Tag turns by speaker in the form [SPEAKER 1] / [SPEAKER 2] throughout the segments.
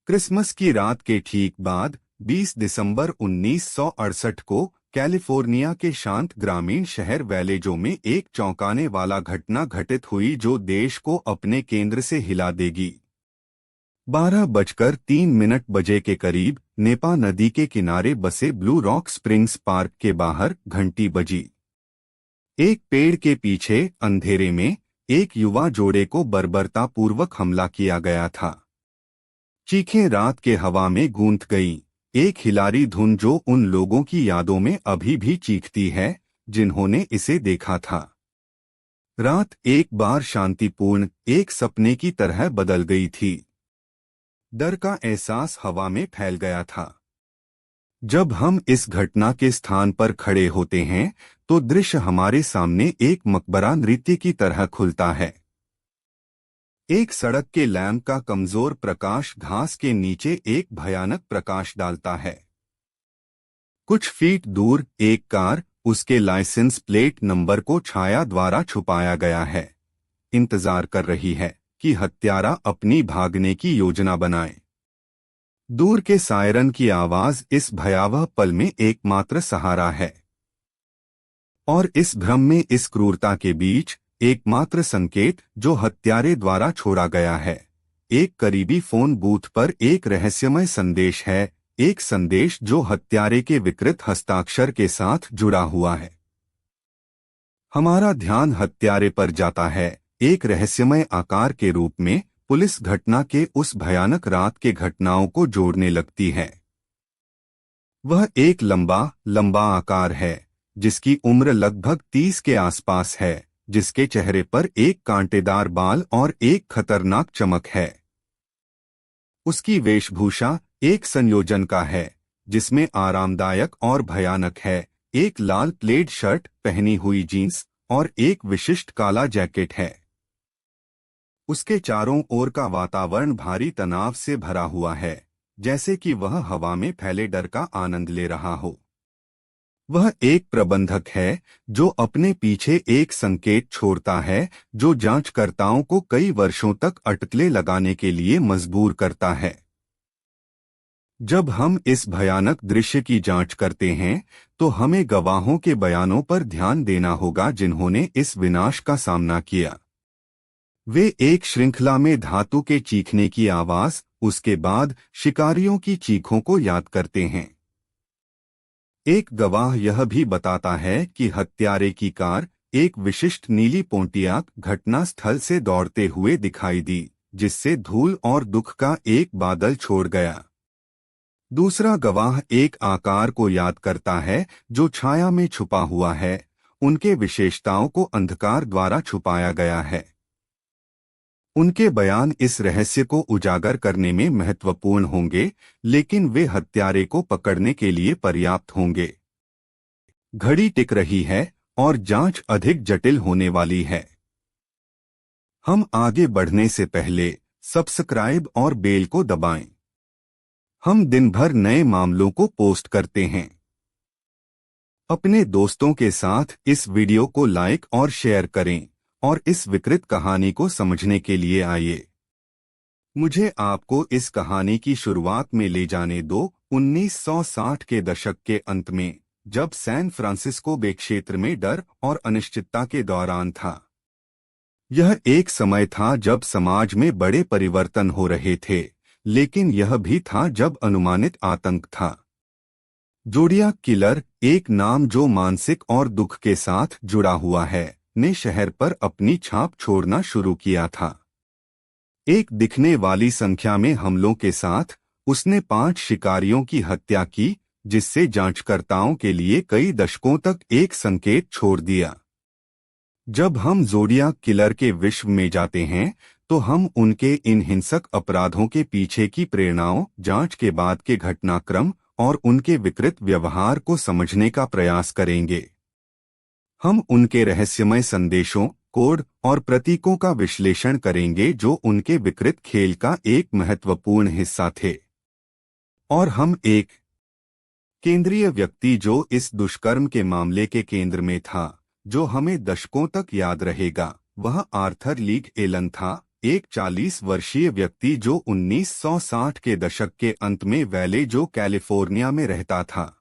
[SPEAKER 1] Christmas की रात के ठीक बाद 20 दिसंबर 1968 को कैलिफोर्निया के शांत ग्रामीण शहर वेलेजो में एक चौंकाने वाला घटना घटित हुई जो देश को अपने केंद्र से हिला देगी। 12:03 बजे के करीब नेपा नदी के किनारे बसे ब्लू रॉक स्प्रिंग्स पार्क के बाहर घंटी बजी। एक पेड़ के पीछे अंधेरे में एक युवा जोड़े को बर्बरतापूर्वक हमला किया गया था। चीखें रात के हवा में गूंथ गईं, एक हिलारी धुन जो उन लोगों की यादों में अभी भी चीखती है जिन्होंने इसे देखा था। रात एक बार शांतिपूर्ण एक सपने की तरह बदल गई थी। डर का एहसास हवा में फैल गया था। जब हम इस घटना के स्थान पर खड़े होते हैं तो दृश्य हमारे सामने एक मकबरा नृत्य की तरह खुलता है। एक सड़क के लैंप का कमजोर प्रकाश घास के नीचे एक भयानक प्रकाश डालता है। कुछ फीट दूर एक कार उसके लाइसेंस प्लेट नंबर को छाया द्वारा छुपाया गया है, इंतजार कर रही है कि हत्यारा अपनी भागने की योजना बनाए। दूर के सायरन की आवाज इस भयावह पल में एकमात्र सहारा है। और इस भ्रम में, इस क्रूरता के बीच एकमात्र संकेत जो हत्यारे द्वारा छोड़ा गया है। एक करीबी फोन बूथ पर एक रहस्यमय संदेश है, एक संदेश जो हत्यारे के विकृत हस्ताक्षर के साथ जुड़ा हुआ है। हमारा ध्यान हत्यारे पर जाता है, एक रहस्यमय आकार के रूप में। पुलिस घटना के उस भयानक रात के घटनाओं को जोड़ने लगती है। वह एक लंबा आकार है जिसकी उम्र लगभग 30 के आसपास है, जिसके चेहरे पर एक कांटेदार बाल और एक खतरनाक चमक है। उसकी वेशभूषा एक संयोजन का है जिसमें आरामदायक और भयानक है। एक लाल प्लेड शर्ट पहनी हुई जींस और एक विशिष्ट काला जैकेट है। उसके चारों ओर का वातावरण भारी तनाव से भरा हुआ है, जैसे कि वह हवा में फैले डर का आनंद ले रहा हो। वह एक प्रबंधक है जो अपने पीछे एक संकेत छोड़ता है जो जांचकर्ताओं को कई वर्षों तक अटकलें लगाने के लिए मजबूर करता है। जब हम इस भयानक दृश्य की जांच करते हैं तो हमें गवाहों के बयानों पर ध्यान देना होगा जिन्होंने इस विनाश का सामना किया। वे एक श्रृंखला में धातु के चीखने की आवाज, उसके बाद शिकारियों की चीखों को याद करते हैं। एक गवाह यह भी बताता है कि हत्यारे की कार एक विशिष्ट नीली पोंटियाक घटना स्थल से दौड़ते हुए दिखाई दी, जिससे धूल और दुख का एक बादल छोड़ गया। दूसरा गवाह एक आकार को याद करता है जो छाया में छुपा हुआ है, उनके विशेषताओं को अंधकार द्वारा छुपाया गया है। उनके बयान इस रहस्य को उजागर करने में महत्वपूर्ण होंगे, लेकिन वे हत्यारे को पकड़ने के लिए पर्याप्त होंगे। घड़ी टिक रही है और जांच अधिक जटिल होने वाली है। हम आगे बढ़ने से पहले सब्सक्राइब और बेल को दबाएं। हम दिन भर नए मामलों को पोस्ट करते हैं। अपने दोस्तों के साथ इस वीडियो को लाइक और शेयर करें और इस विकृत कहानी को समझने के लिए आइए। मुझे आपको इस कहानी की शुरुआत में ले जाने दो। 1960 के दशक के अंत में, जब सैन फ्रांसिस्को बे क्षेत्र में डर और अनिश्चितता के दौरान था। यह एक समय था जब समाज में बड़े परिवर्तन हो रहे थे, लेकिन यह भी था जब अनुमानित आतंक था। जोडियाक किलर, एक नाम जो मानसिक और दुख के साथ जुड़ा हुआ है, ने शहर पर अपनी छाप छोड़ना शुरू किया था। एक दिखने वाली संख्या में हमलों के साथ उसने 5 शिकारियों की हत्या की, जिससे जांचकर्ताओं के लिए कई दशकों तक एक संकेत छोड़ दिया। जब हम जोडियाक किलर के विश्व में जाते हैं तो हम उनके इन हिंसक अपराधों के पीछे की प्रेरणाओं, जांच के बाद के घटनाक्रम और उनके विकृत व्यवहार को समझने का प्रयास करेंगे। हम उनके रहस्यमय संदेशों, कोड और प्रतीकों का विश्लेषण करेंगे जो उनके विकृत खेल का एक महत्वपूर्ण हिस्सा थे। और हम एक केंद्रीय व्यक्ति जो इस दुष्कर्म के मामले के केंद्र में था, जो हमें दशकों तक याद रहेगा, वह आर्थर लीग एलन था, एक 40 वर्षीय व्यक्ति जो 1960 के दशक के अंत में वैले जो कैलिफोर्निया में रहता था।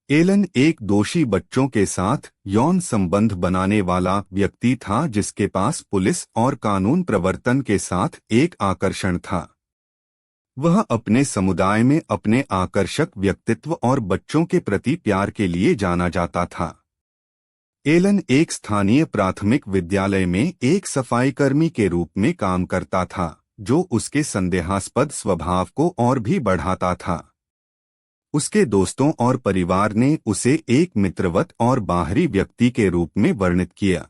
[SPEAKER 1] एलन एक दोषी बच्चों के साथ यौन संबंध बनाने वाला व्यक्ति था जिसके पास पुलिस और कानून प्रवर्तन के साथ एक आकर्षण था। वह अपने समुदाय में अपने आकर्षक व्यक्तित्व और बच्चों के प्रति प्यार के लिए जाना जाता था। एलन एक स्थानीय प्राथमिक विद्यालय में एक सफाईकर्मी के रूप में काम करता था, जो उसके संदेहास्पद स्वभाव को और भी बढ़ाता था। उसके दोस्तों और परिवार ने उसे एक मित्रवत और बाहरी व्यक्ति के रूप में वर्णित किया।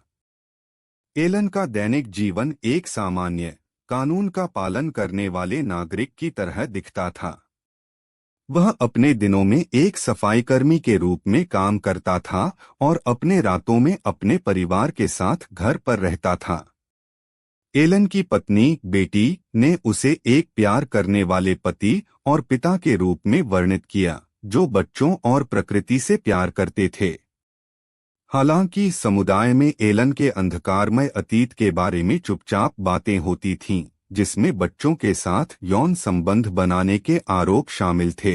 [SPEAKER 1] एलन का दैनिक जीवन एक सामान्य, कानून का पालन करने वाले नागरिक की तरह दिखता था। वह अपने दिनों में एक सफाईकर्मी के रूप में काम करता था और अपने रातों में अपने परिवार के साथ घर पर रहता था। एलन की पत्नी बेटी ने उसे एक प्यार करने वाले पति और पिता के रूप में वर्णित किया, जो बच्चों और प्रकृति से प्यार करते थे। हालांकि समुदाय में एलन के अंधकारमय अतीत के बारे में चुपचाप बातें होती थीं, जिसमें बच्चों के साथ यौन संबंध बनाने के आरोप शामिल थे।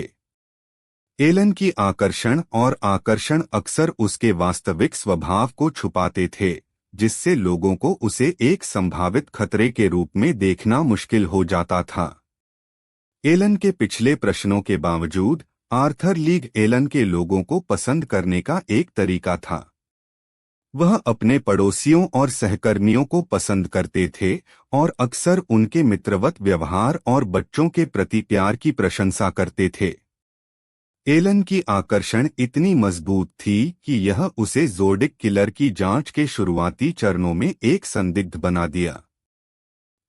[SPEAKER 1] एलन की आकर्षण अक्सर उसके वास्तविक स्वभाव को छुपाते थे, जिससे लोगों को उसे एक संभावित खतरे के रूप में देखना मुश्किल हो जाता था। एलन के पिछले प्रश्नों के बावजूद आर्थर लीग एलन के लोगों को पसंद करने का एक तरीका था। वह अपने पड़ोसियों और सहकर्मियों को पसंद करते थे और अक्सर उनके मित्रवत व्यवहार और बच्चों के प्रति प्यार की प्रशंसा करते थे। एलन की आकर्षण इतनी मजबूत थी कि यह उसे ज़ोडिक किलर की जांच के शुरुआती चरणों में एक संदिग्ध बना दिया।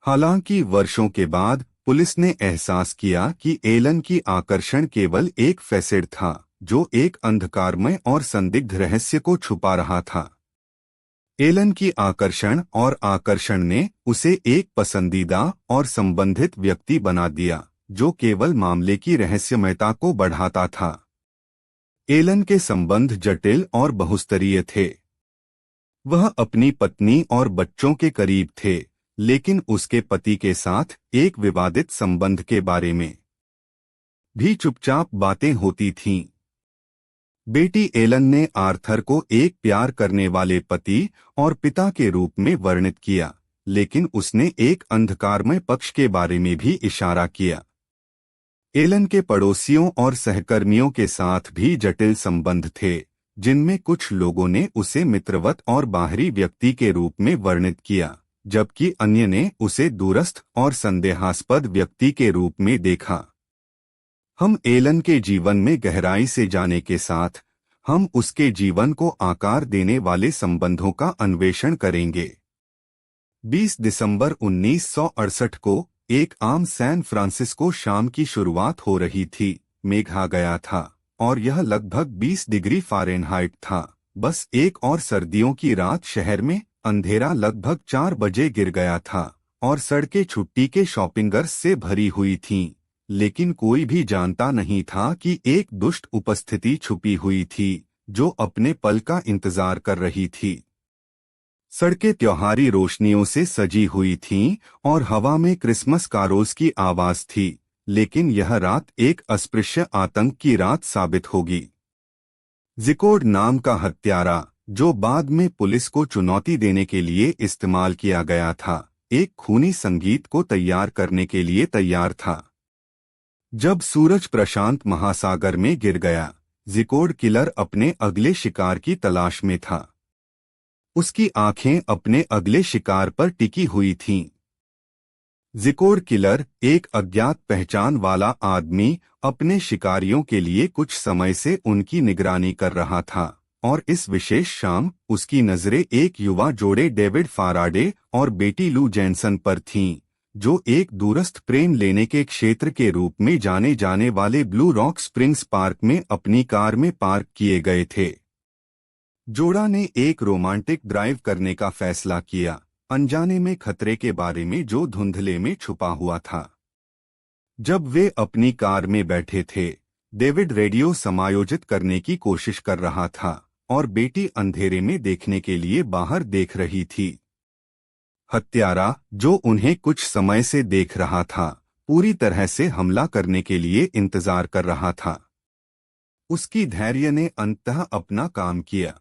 [SPEAKER 1] हालांकि वर्षों के बाद पुलिस ने एहसास किया कि एलन की आकर्षण केवल एक फैसेड था, जो एक अंधकारमय और संदिग्ध रहस्य को छुपा रहा था। एलन की आकर्षण ने उसे एक पसंदीदा और संबंधित व्यक्ति बना दिया, जो केवल मामले की रहस्यमयता को बढ़ाता था। एलन के संबंध जटिल और बहुस्तरीय थे। वह अपनी पत्नी और बच्चों के करीब थे, लेकिन उसके पति के साथ एक विवादित संबंध के बारे में भी चुपचाप बातें होती थीं। बेटी एलन ने आर्थर को एक प्यार करने वाले पति और पिता के रूप में वर्णित किया, लेकिन उसने एक अंधकारमय पक्ष के बारे में भी इशारा किया। एलन के पड़ोसियों और सहकर्मियों के साथ भी जटिल संबंध थे, जिनमें कुछ लोगों ने उसे मित्रवत और बाहरी व्यक्ति के रूप में वर्णित किया, जबकि अन्य ने उसे दूरस्थ और संदेहास्पद व्यक्ति के रूप में देखा। हम एलन के जीवन में गहराई से जाने के साथ हम उसके जीवन को आकार देने वाले संबंधों का अन्वेषण करेंगे। 20 दिसंबर 1968 को एक आम सैन फ्रांसिस्को शाम की शुरुआत हो रही थी। मेघ आ गया था और यह लगभग 20 डिग्री फ़ारेनहाइट था। बस एक और सर्दियों की रात शहर में अंधेरा लगभग 4 बजे गिर गया था और सड़कें छुट्टी के शॉपिंगर्स से भरी हुई थीं। लेकिन कोई भी जानता नहीं था कि एक दुष्ट उपस्थिति छुपी हुई थी, जो अपने पल का इंतजार कर रही थी। सड़कें त्योहारी रोशनियों से सजी हुई थीं और हवा में क्रिसमस कारोल्स की आवाज थी, लेकिन यह रात एक अस्पृश्य आतंक की रात साबित होगी। ज़िकोड नाम का हत्यारा, जो बाद में पुलिस को चुनौती देने के लिए इस्तेमाल किया गया था, एक खूनी संगीत को तैयार करने के लिए तैयार था। जब सूरज प्रशांत महासागर में गिर गया, ज़िकोड किलर अपने अगले शिकार की तलाश में था। उसकी आंखें अपने अगले शिकार पर टिकी हुई थीं। ज़िकोड किलर, एक अज्ञात पहचान वाला आदमी, अपने शिकारियों के लिए कुछ समय से उनकी निगरानी कर रहा था, और इस विशेष शाम उसकी नजरें एक युवा जोड़े डेविड फाराडे और बेटी लू जैनसन पर थीं, जो एक दूरस्थ प्रेम लेने के क्षेत्र के रूप में जाने जाने वाले ब्लू रॉक स्प्रिंग्स पार्क में अपनी कार में पार्क किए गए थे। जोड़ा ने एक रोमांटिक ड्राइव करने का फैसला किया, अनजाने में खतरे के बारे में जो धुंधले में छुपा हुआ था। जब वे अपनी कार में बैठे थे, डेविड रेडियो समायोजित करने की कोशिश कर रहा था और बेटी अंधेरे में देखने के लिए बाहर देख रही थी। हत्यारा, जो उन्हें कुछ समय से देख रहा था, पूरी तरह से हमला करने के लिए इंतजार कर रहा था। उसकी धैर्य ने अंततः अपना काम किया।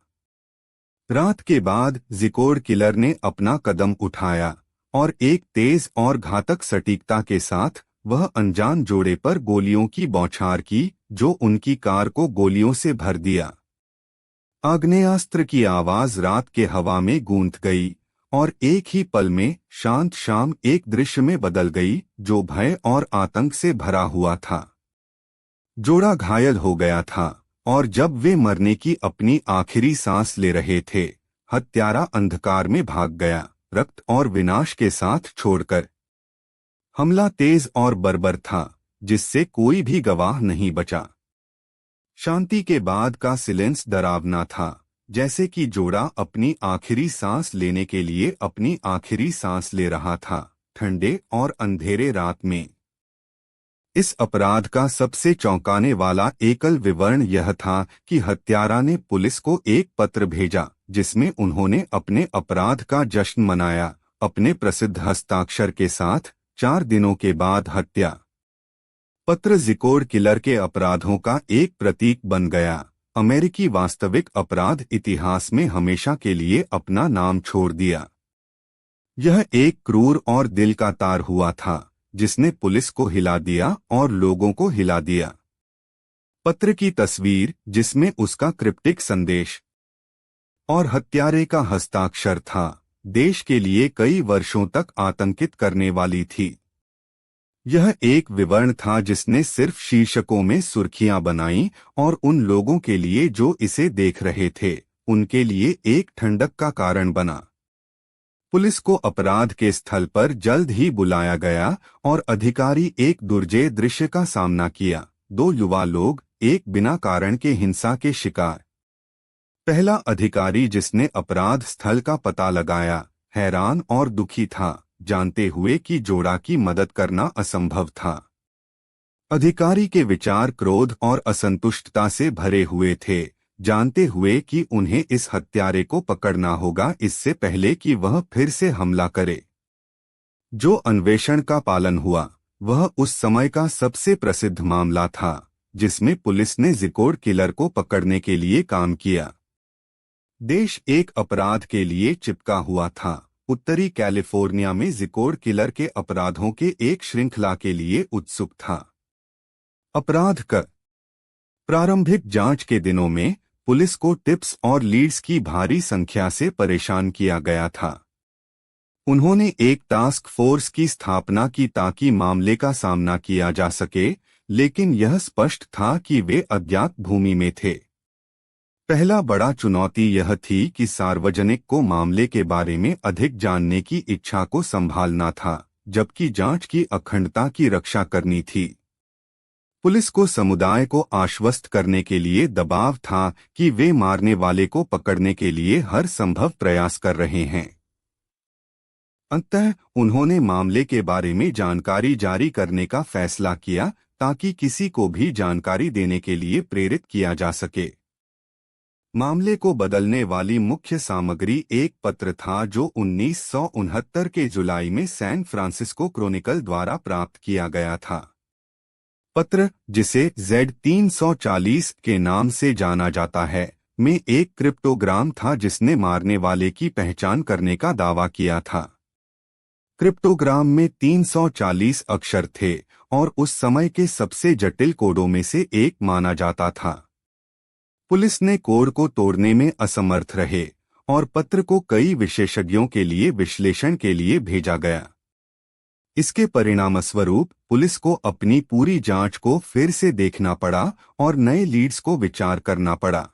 [SPEAKER 1] रात के बाद जिकोर किलर ने अपना कदम उठाया और एक तेज और घातक सटीकता के साथ वह अनजान जोड़े पर गोलियों की बौछार की, जो उनकी कार को गोलियों से भर दिया। आग्नेयास्त्र की आवाज रात के हवा में गूंज गई और एक ही पल में शांत शाम एक दृश्य में बदल गई जो भय और आतंक से भरा हुआ था। जोड़ा घायल हो गया था और जब वे मरने की अपनी आखिरी सांस ले रहे थे, हत्यारा अंधकार में भाग गया, रक्त और विनाश के साथ छोड़कर। हमला तेज और बर्बर था, जिससे कोई भी गवाह नहीं बचा। शांति के बाद का सिलेंस डरावना था, जैसे कि जोड़ा अपनी आखिरी सांस लेने के लिए अपनी आखिरी सांस ले रहा था, ठंडे और अंधेरे रात में। इस अपराध का सबसे चौंकाने वाला एकल विवरण यह था कि हत्यारा ने पुलिस को एक पत्र भेजा जिसमें उन्होंने अपने अपराध का जश्न मनाया, अपने प्रसिद्ध हस्ताक्षर के साथ। 4 दिनों के बाद हत्या। पत्र जिकोर किलर के अपराधों का एक प्रतीक बन गया। अमेरिकी वास्तविक अपराध इतिहास में हमेशा के लिए अपना नाम छोड़ दिया। यह एक क्रूर और दिल का तार हुआ था, जिसने पुलिस को हिला दिया और लोगों को हिला दिया। पत्र की तस्वीर, जिसमें उसका क्रिप्टिक संदेश और हत्यारे का हस्ताक्षर था, देश के लिए कई वर्षों तक आतंकित करने वाली थी। यह एक विवरण था जिसने सिर्फ शीर्षकों में सुर्खियां बनाई और उन लोगों के लिए जो इसे देख रहे थे, उनके लिए एक ठंडक का कारण बना। पुलिस को अपराध के स्थल पर जल्द ही बुलाया गया और अधिकारी एक दुर्जय दृश्य का सामना किया। 2 युवा लोग, एक बिना कारण के हिंसा के शिकार। पहला अधिकारी जिसने अपराध स्थल का पता लगाया, हैरान और दुखी था, जानते हुए कि जोड़ा की मदद करना असंभव था। अधिकारी के विचार क्रोध और असंतुष्टता से भरे हुए थे, जानते हुए कि उन्हें इस हत्यारे को पकड़ना होगा इससे पहले कि वह फिर से हमला करे। जो अन्वेषण का पालन हुआ, वह उस समय का सबसे प्रसिद्ध मामला था, जिसमें पुलिस ने जिकोर किलर को पकड़ने के लिए काम किया। देश एक अपराध के लिए चिपका हुआ था। उत्तरी कैलिफोर्निया में जिकोर किलर के अपराधों के एक श्रृंखला के लिए उत्सुक था। अपराध का प्रारंभिक जांच के दिनों में पुलिस को टिप्स और लीड्स की भारी संख्या से परेशान किया गया था। उन्होंने एक टास्क फोर्स की स्थापना की ताकि मामले का सामना किया जा सके, लेकिन यह स्पष्ट था कि वे अज्ञात भूमि में थे। पहला बड़ा चुनौती यह थी कि सार्वजनिक को मामले के बारे में अधिक जानने की इच्छा को संभालना था, जबकि जांच की अखंडता की रक्षा करनी थी। पुलिस को समुदाय को आश्वस्त करने के लिए दबाव था कि वे मारने वाले को पकड़ने के लिए हर संभव प्रयास कर रहे हैं। अंततः उन्होंने मामले के बारे में जानकारी जारी करने का फैसला किया ताकि किसी को भी जानकारी देने के लिए प्रेरित किया जा सके। मामले को बदलने वाली मुख्य सामग्री एक पत्र था जो 1969 के जुलाई में सैन फ्रांसिस्को क्रॉनिकल द्वारा प्राप्त किया गया था। पत्र, जिसे Z340 के नाम से जाना जाता है, में एक क्रिप्टोग्राम था जिसने मारने वाले की पहचान करने का दावा किया था। क्रिप्टोग्राम में 340 अक्षर थे और उस समय के सबसे जटिल कोडों में से एक माना जाता था। पुलिस ने कोड को तोड़ने में असमर्थ रहे और पत्र को कई विशेषज्ञों के लिए विश्लेषण के लिए भेजा गया। इसके परिणामस्वरूप पुलिस को अपनी पूरी जांच को फिर से देखना पड़ा और नए लीड्स को विचार करना पड़ा।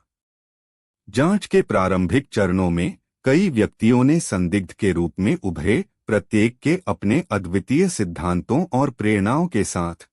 [SPEAKER 1] जांच के प्रारंभिक चरणों में कई व्यक्तियों ने संदिग्ध के रूप में उभरे, प्रत्येक के अपने अद्वितीय सिद्धांतों और प्रेरणाओं के साथ।